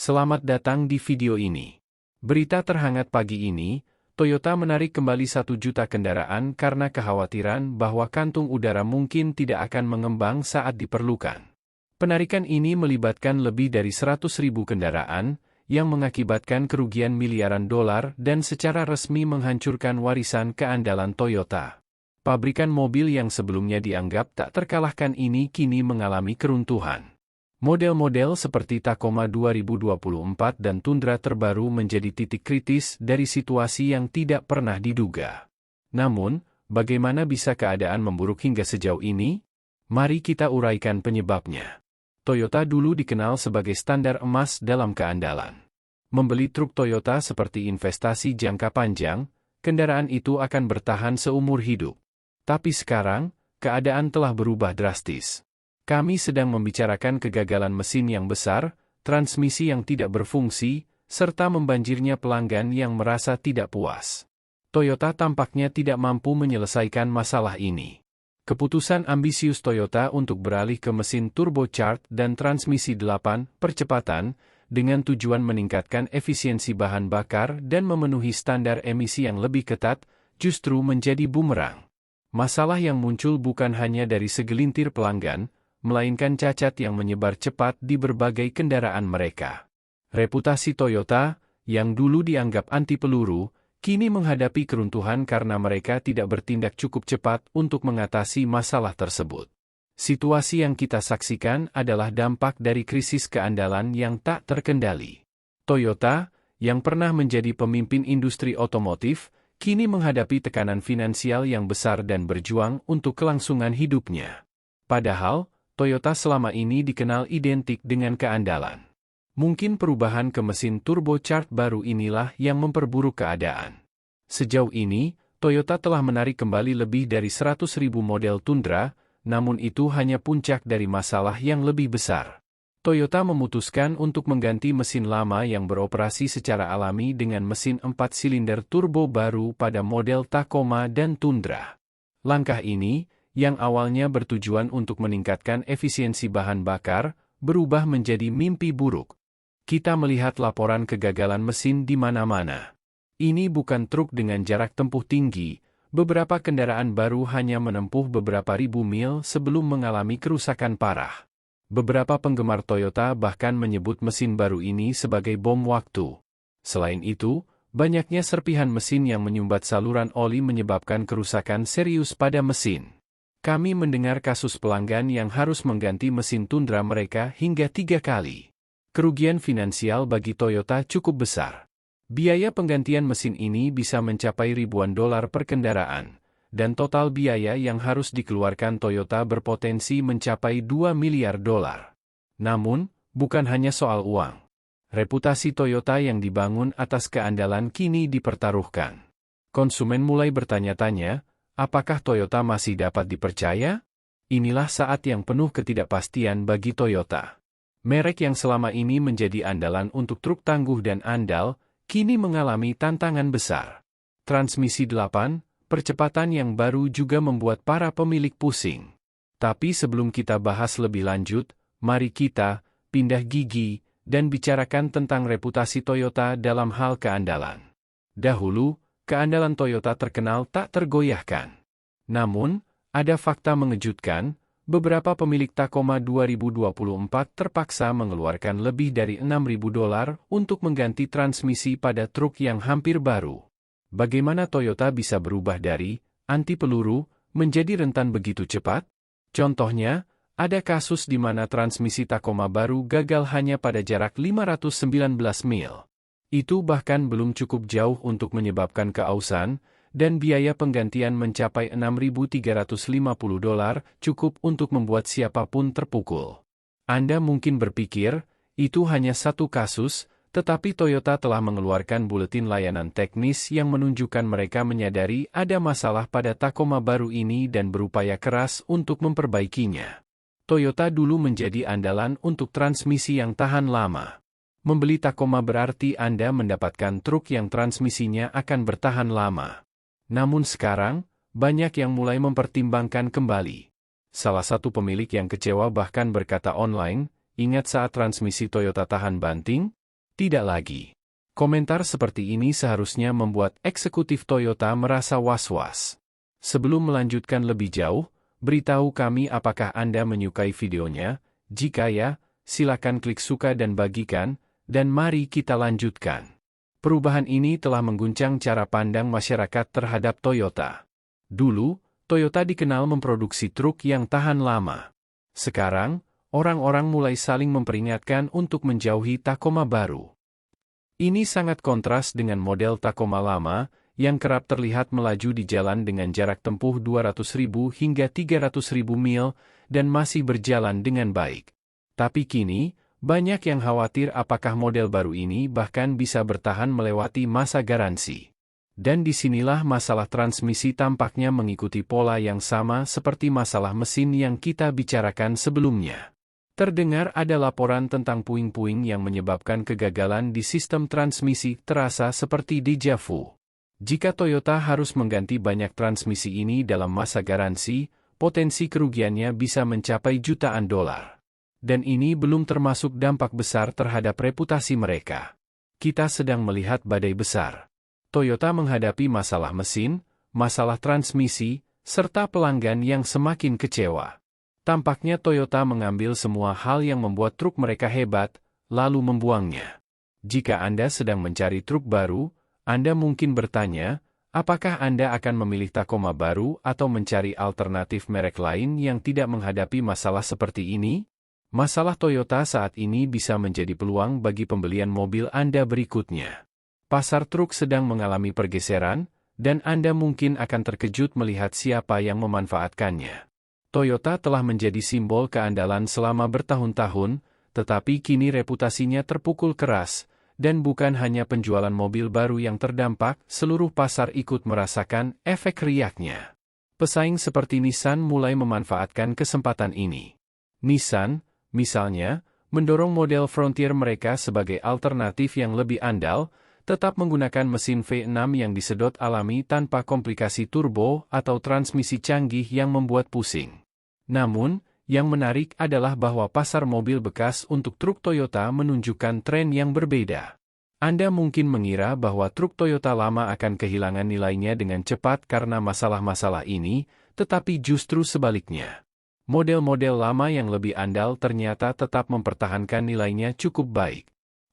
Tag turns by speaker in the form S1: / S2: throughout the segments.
S1: Selamat datang di video ini. Berita terhangat pagi ini, Toyota menarik kembali 1 juta kendaraan karena kekhawatiran bahwa kantung udara mungkin tidak akan mengembang saat diperlukan. Penarikan ini melibatkan lebih dari 100.000 kendaraan, yang mengakibatkan kerugian miliaran dolar dan secara resmi menghancurkan warisan keandalan Toyota. Pabrikan mobil yang sebelumnya dianggap tak terkalahkan ini kini mengalami keruntuhan. Model-model seperti Tacoma 2024 dan Tundra terbaru menjadi titik kritis dari situasi yang tidak pernah diduga. Namun, bagaimana bisa keadaan memburuk hingga sejauh ini? Mari kita uraikan penyebabnya. Toyota dulu dikenal sebagai standar emas dalam keandalan. Membeli truk Toyota seperti investasi jangka panjang, kendaraan itu akan bertahan seumur hidup. Tapi sekarang, keadaan telah berubah drastis. Kami sedang membicarakan kegagalan mesin yang besar, transmisi yang tidak berfungsi, serta membanjirnya pelanggan yang merasa tidak puas. Toyota tampaknya tidak mampu menyelesaikan masalah ini. Keputusan ambisius Toyota untuk beralih ke mesin turbocharged dan transmisi 8 percepatan, dengan tujuan meningkatkan efisiensi bahan bakar dan memenuhi standar emisi yang lebih ketat, justru menjadi bumerang. Masalah yang muncul bukan hanya dari segelintir pelanggan, melainkan cacat yang menyebar cepat di berbagai kendaraan mereka. Reputasi Toyota, yang dulu dianggap anti peluru, kini menghadapi keruntuhan karena mereka tidak bertindak cukup cepat untuk mengatasi masalah tersebut. Situasi yang kita saksikan adalah dampak dari krisis keandalan yang tak terkendali. Toyota, yang pernah menjadi pemimpin industri otomotif, kini menghadapi tekanan finansial yang besar dan berjuang untuk kelangsungan hidupnya. Padahal, Toyota selama ini dikenal identik dengan keandalan. Mungkin perubahan ke mesin turbocharged baru inilah yang memperburuk keadaan. Sejauh ini, Toyota telah menarik kembali lebih dari 100.000 model Tundra, namun itu hanya puncak dari masalah yang lebih besar. Toyota memutuskan untuk mengganti mesin lama yang beroperasi secara alami dengan mesin 4 silinder turbo baru pada model Tacoma dan Tundra. Langkah ini, yang awalnya bertujuan untuk meningkatkan efisiensi bahan bakar, berubah menjadi mimpi buruk. Kita melihat laporan kegagalan mesin di mana-mana. Ini bukan truk dengan jarak tempuh tinggi, beberapa kendaraan baru hanya menempuh beberapa ribu mil sebelum mengalami kerusakan parah. Beberapa penggemar Toyota bahkan menyebut mesin baru ini sebagai bom waktu. Selain itu, banyaknya serpihan mesin yang menyumbat saluran oli menyebabkan kerusakan serius pada mesin. Kami mendengar kasus pelanggan yang harus mengganti mesin Tundra mereka hingga 3 kali. Kerugian finansial bagi Toyota cukup besar. Biaya penggantian mesin ini bisa mencapai ribuan dolar per kendaraan, dan total biaya yang harus dikeluarkan Toyota berpotensi mencapai 2 miliar dolar. Namun, bukan hanya soal uang. Reputasi Toyota yang dibangun atas keandalan kini dipertaruhkan. Konsumen mulai bertanya-tanya, apakah Toyota masih dapat dipercaya? Inilah saat yang penuh ketidakpastian bagi Toyota. Merek yang selama ini menjadi andalan untuk truk tangguh dan andal, kini mengalami tantangan besar. Transmisi 8, percepatan yang baru juga membuat para pemilik pusing. Tapi sebelum kita bahas lebih lanjut, mari kita pindah gigi dan bicarakan tentang reputasi Toyota dalam hal keandalan. Dahulu, keandalan Toyota terkenal tak tergoyahkan. Namun, ada fakta mengejutkan, beberapa pemilik Tacoma 2024 terpaksa mengeluarkan lebih dari 6.000 dolar untuk mengganti transmisi pada truk yang hampir baru. Bagaimana Toyota bisa berubah dari anti peluru menjadi rentan begitu cepat? Contohnya, ada kasus di mana transmisi Tacoma baru gagal hanya pada jarak 519 mil. Itu bahkan belum cukup jauh untuk menyebabkan keausan, dan biaya penggantian mencapai 6.350 dolar, cukup untuk membuat siapapun terpukul. Anda mungkin berpikir, itu hanya satu kasus, tetapi Toyota telah mengeluarkan buletin layanan teknis yang menunjukkan mereka menyadari ada masalah pada Tacoma baru ini dan berupaya keras untuk memperbaikinya. Toyota dulu menjadi andalan untuk transmisi yang tahan lama. Membeli Tacoma berarti Anda mendapatkan truk yang transmisinya akan bertahan lama. Namun sekarang, banyak yang mulai mempertimbangkan kembali. Salah satu pemilik yang kecewa bahkan berkata online, "Ingat saat transmisi Toyota tahan banting? Tidak lagi. Komentar seperti ini seharusnya membuat eksekutif Toyota merasa was-was. Sebelum melanjutkan lebih jauh, beritahu kami apakah Anda menyukai videonya. Jika ya, silakan klik suka dan bagikan, dan mari kita lanjutkan. Perubahan ini telah mengguncang cara pandang masyarakat terhadap Toyota. Dulu, Toyota dikenal memproduksi truk yang tahan lama. Sekarang, orang-orang mulai saling memperingatkan untuk menjauhi Tacoma baru. Ini sangat kontras dengan model Tacoma lama, yang kerap terlihat melaju di jalan dengan jarak tempuh 200.000 hingga 300.000 mil, dan masih berjalan dengan baik. Tapi kini, banyak yang khawatir apakah model baru ini bahkan bisa bertahan melewati masa garansi. Dan disinilah masalah transmisi tampaknya mengikuti pola yang sama seperti masalah mesin yang kita bicarakan sebelumnya. Terdengar ada laporan tentang puing-puing yang menyebabkan kegagalan di sistem transmisi terasa seperti déjà vu. Jika Toyota harus mengganti banyak transmisi ini dalam masa garansi, potensi kerugiannya bisa mencapai jutaan dolar. Dan ini belum termasuk dampak besar terhadap reputasi mereka. Kita sedang melihat badai besar. Toyota menghadapi masalah mesin, masalah transmisi, serta pelanggan yang semakin kecewa. Tampaknya Toyota mengambil semua hal yang membuat truk mereka hebat, lalu membuangnya. Jika Anda sedang mencari truk baru, Anda mungkin bertanya, apakah Anda akan memilih Tacoma baru atau mencari alternatif merek lain yang tidak menghadapi masalah seperti ini? Masalah Toyota saat ini bisa menjadi peluang bagi pembelian mobil Anda berikutnya. Pasar truk sedang mengalami pergeseran, dan Anda mungkin akan terkejut melihat siapa yang memanfaatkannya. Toyota telah menjadi simbol keandalan selama bertahun-tahun, tetapi kini reputasinya terpukul keras, dan bukan hanya penjualan mobil baru yang terdampak, seluruh pasar ikut merasakan efek riaknya. Pesaing seperti Nissan mulai memanfaatkan kesempatan ini. Nissan, misalnya, mendorong model Frontier mereka sebagai alternatif yang lebih andal, tetap menggunakan mesin V6 yang disedot alami tanpa komplikasi turbo atau transmisi canggih yang membuat pusing. Namun, yang menarik adalah bahwa pasar mobil bekas untuk truk Toyota menunjukkan tren yang berbeda. Anda mungkin mengira bahwa truk Toyota lama akan kehilangan nilainya dengan cepat karena masalah-masalah ini, tetapi justru sebaliknya. Model-model lama yang lebih andal ternyata tetap mempertahankan nilainya cukup baik.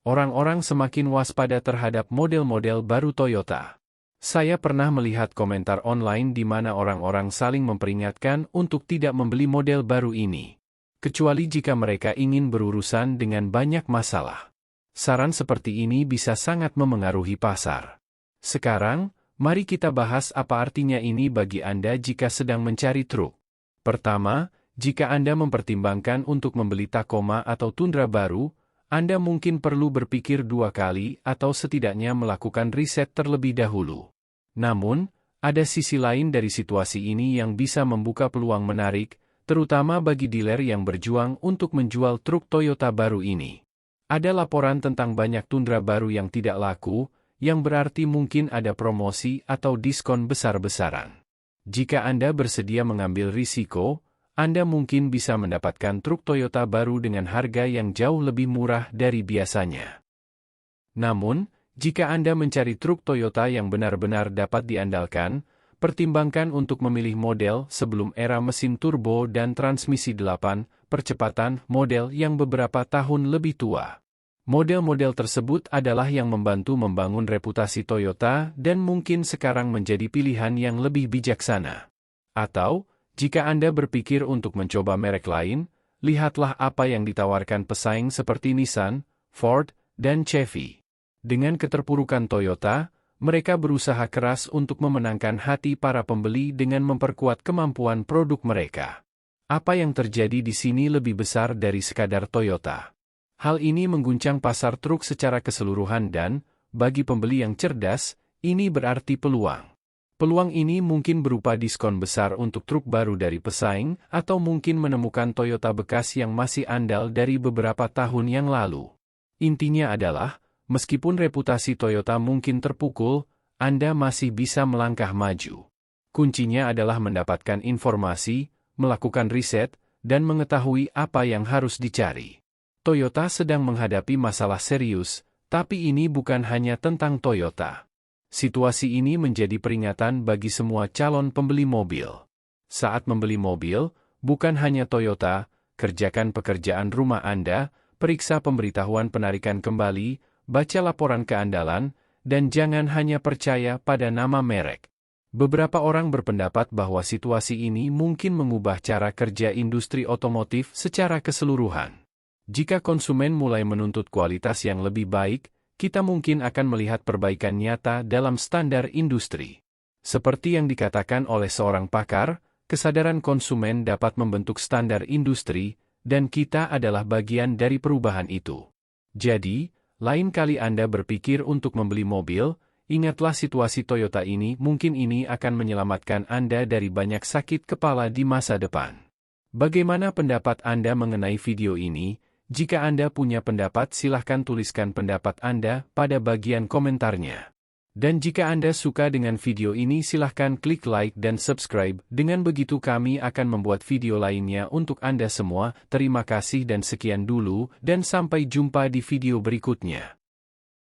S1: Orang-orang semakin waspada terhadap model-model baru Toyota. Saya pernah melihat komentar online di mana orang-orang saling memperingatkan untuk tidak membeli model baru ini. Kecuali jika mereka ingin berurusan dengan banyak masalah. Saran seperti ini bisa sangat memengaruhi pasar. Sekarang, mari kita bahas apa artinya ini bagi Anda jika sedang mencari truk. Pertama, jika Anda mempertimbangkan untuk membeli Tacoma atau Tundra baru, Anda mungkin perlu berpikir dua kali atau setidaknya melakukan riset terlebih dahulu. Namun, ada sisi lain dari situasi ini yang bisa membuka peluang menarik, terutama bagi dealer yang berjuang untuk menjual truk Toyota baru ini. Ada laporan tentang banyak Tundra baru yang tidak laku, yang berarti mungkin ada promosi atau diskon besar-besaran. Jika Anda bersedia mengambil risiko, Anda mungkin bisa mendapatkan truk Toyota baru dengan harga yang jauh lebih murah dari biasanya. Namun, jika Anda mencari truk Toyota yang benar-benar dapat diandalkan, pertimbangkan untuk memilih model sebelum era mesin turbo dan transmisi 8 percepatan model yang beberapa tahun lebih tua. Model-model tersebut adalah yang membantu membangun reputasi Toyota dan mungkin sekarang menjadi pilihan yang lebih bijaksana. Atau, jika Anda berpikir untuk mencoba merek lain, lihatlah apa yang ditawarkan pesaing seperti Nissan, Ford, dan Chevy. Dengan keterpurukan Toyota, mereka berusaha keras untuk memenangkan hati para pembeli dengan memperkuat kemampuan produk mereka. Apa yang terjadi di sini lebih besar dari sekadar Toyota. Hal ini mengguncang pasar truk secara keseluruhan dan, bagi pembeli yang cerdas, ini berarti peluang. Peluang ini mungkin berupa diskon besar untuk truk baru dari pesaing, atau mungkin menemukan Toyota bekas yang masih andal dari beberapa tahun yang lalu. Intinya adalah, meskipun reputasi Toyota mungkin terpukul, Anda masih bisa melangkah maju. Kuncinya adalah mendapatkan informasi, melakukan riset, dan mengetahui apa yang harus dicari. Toyota sedang menghadapi masalah serius, Tapi ini bukan hanya tentang Toyota. Situasi ini menjadi peringatan bagi semua calon pembeli mobil. Saat membeli mobil, bukan hanya Toyota, kerjakan pekerjaan rumah Anda, periksa pemberitahuan penarikan kembali, baca laporan keandalan, dan jangan hanya percaya pada nama merek. Beberapa orang berpendapat bahwa situasi ini mungkin mengubah cara kerja industri otomotif secara keseluruhan. Jika konsumen mulai menuntut kualitas yang lebih baik, kita mungkin akan melihat perbaikan nyata dalam standar industri. Seperti yang dikatakan oleh seorang pakar, kesadaran konsumen dapat membentuk standar industri, dan kita adalah bagian dari perubahan itu. Jadi, lain kali Anda berpikir untuk membeli mobil, ingatlah situasi Toyota ini mungkin ini akan menyelamatkan Anda dari banyak sakit kepala di masa depan. Bagaimana pendapat Anda mengenai video ini? Jika Anda punya pendapat silahkan tuliskan pendapat Anda pada bagian komentarnya. Dan jika Anda suka dengan video ini silahkan klik like dan subscribe, dengan begitu kami akan membuat video lainnya untuk Anda semua. Terima kasih dan sekian dulu, dan sampai jumpa di video berikutnya.